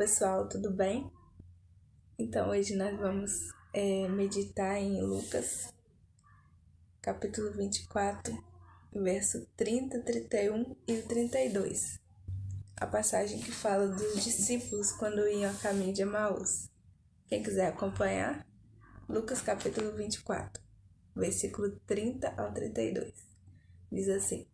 pessoal, tudo bem? Então hoje nós vamos meditar em Lucas, capítulo 24, verso 30, 31 e 32. A passagem que fala dos discípulos quando iam a caminho de Emaús. Quem quiser acompanhar, Lucas capítulo 24, versículo 30 ao 32. Diz assim: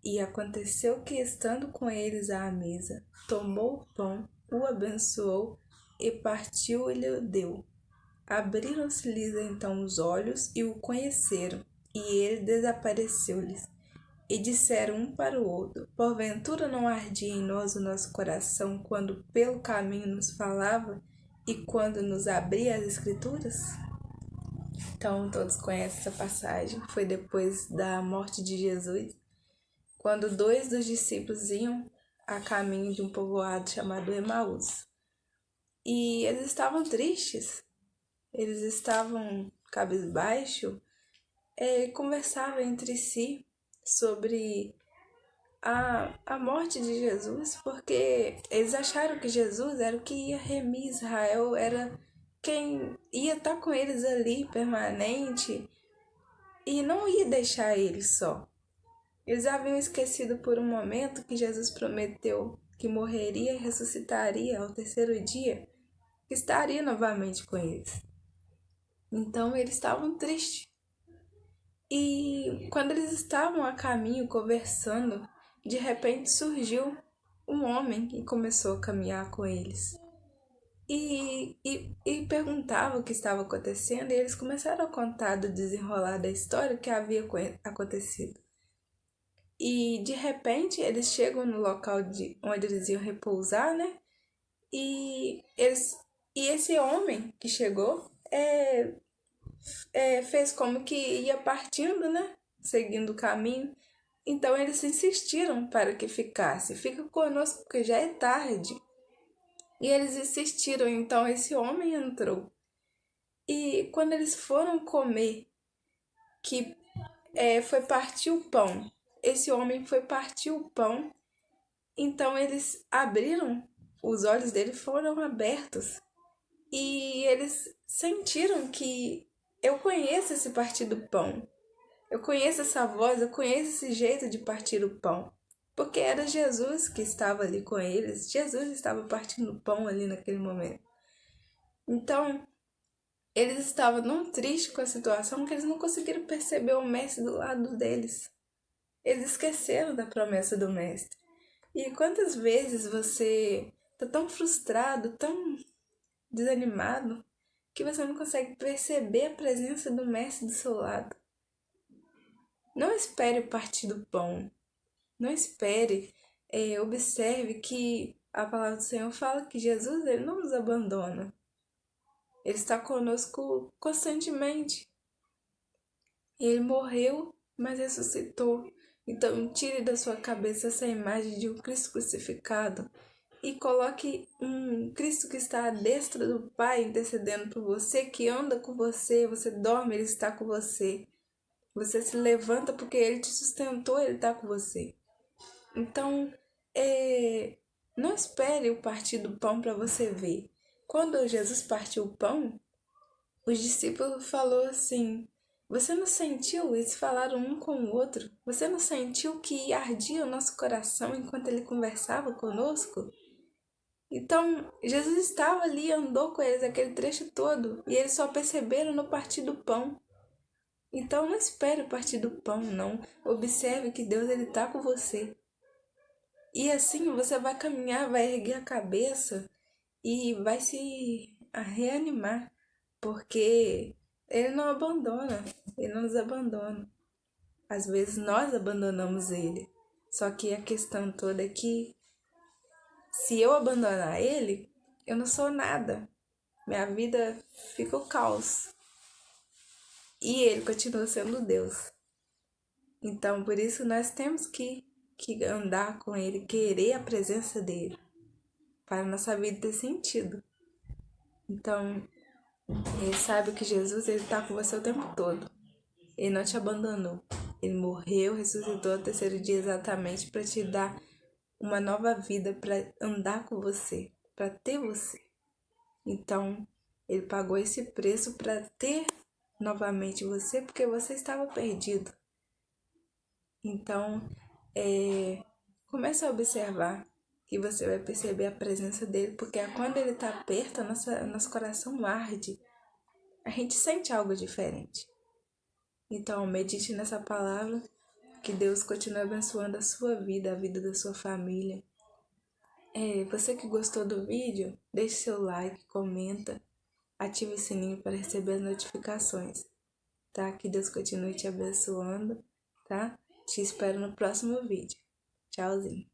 E aconteceu que, estando com eles à mesa, tomou o pão, o abençoou e partiu e lhe deu. Abriram-se-lhes então os olhos e o conheceram, e ele desapareceu-lhes. E disseram um para o outro: Porventura não ardia em nós o nosso coração quando pelo caminho nos falava e quando nos abria as Escrituras? Então todos conhecem essa passagem. Foi depois da morte de Jesus, quando 2 dos discípulos iam a caminho de um povoado chamado Emaús. E eles estavam tristes, eles estavam cabisbaixo, conversavam entre si sobre a morte de Jesus, porque eles acharam que Jesus era o que ia remir Israel, era quem ia estar com eles ali permanente e não ia deixar eles só. Eles haviam esquecido por um momento que Jesus prometeu que morreria e ressuscitaria ao terceiro dia, que estaria novamente com eles. Então eles estavam tristes. E quando eles estavam a caminho conversando, de repente surgiu um homem e começou a caminhar com eles. E perguntava o que estava acontecendo, e eles começaram a contar do desenrolar da história que havia acontecido. E de repente eles chegam no local onde eles iam repousar, né? E esse homem que chegou fez como que ia partindo, né? Seguindo o caminho. Então eles insistiram para que ficasse. Fica conosco porque já é tarde. E eles insistiram, então esse homem entrou. E quando eles foram comer, que foi partir o pão, esse homem foi partir o pão, então eles abriram, os olhos dele foram abertos. E eles sentiram que eu conheço esse partir do pão. Eu conheço essa voz, eu conheço esse jeito de partir o pão. Porque era Jesus que estava ali com eles. Jesus estava partindo o pão ali naquele momento. Então, eles estavam tão tristes com a situação que eles não conseguiram perceber o mestre do lado deles. Eles esqueceram da promessa do mestre. E quantas vezes você está tão frustrado, tão desanimado, que você não consegue perceber a presença do mestre do seu lado? Não espere o partir do pão. Não espere. Observe que a palavra do Senhor fala que Jesus ele não nos abandona. Ele está conosco constantemente. Ele morreu, mas ressuscitou. Então tire da sua cabeça essa imagem de um Cristo crucificado e coloque um Cristo que está à destra do Pai intercedendo por você, que anda com você, você dorme, Ele está com você. Você se levanta porque Ele te sustentou, Ele está com você. Então, não espere o partir do pão para você ver. Quando Jesus partiu o pão, os discípulos falaram assim: Você não sentiu? Eles falaram um com o outro. Você não sentiu que ardia o nosso coração enquanto Ele conversava conosco? Então, Jesus estava ali, andou com eles aquele trecho todo, e eles só perceberam no partir do pão. Então, não espere o partir do pão, não. Observe que Deus está com você. E assim você vai caminhar, vai erguer a cabeça e vai se reanimar, porque Ele não abandona, Ele não nos abandona. Às vezes nós abandonamos Ele, só que a questão toda é que se eu abandonar Ele, eu não sou nada. Minha vida fica o caos. E Ele continua sendo Deus. Então, por isso nós temos que andar com Ele, querer a presença dEle, para a nossa vida ter sentido. Então, Ele sabe que Jesus está com você o tempo todo. Ele não te abandonou. Ele morreu, ressuscitou ao terceiro dia exatamente para te dar uma nova vida, para andar com você, para ter você. Então, ele pagou esse preço para ter novamente você, porque você estava perdido. Então, comece a observar que você vai perceber a presença dele, porque quando ele está perto, nosso coração arde. A gente sente algo diferente. Então, medite nessa palavra, que Deus continue abençoando a sua vida, a vida da sua família. Você que gostou do vídeo, deixe seu like, comenta, ative o sininho para receber as notificações, tá? Que Deus continue te abençoando, tá? Te espero no próximo vídeo. Tchauzinho.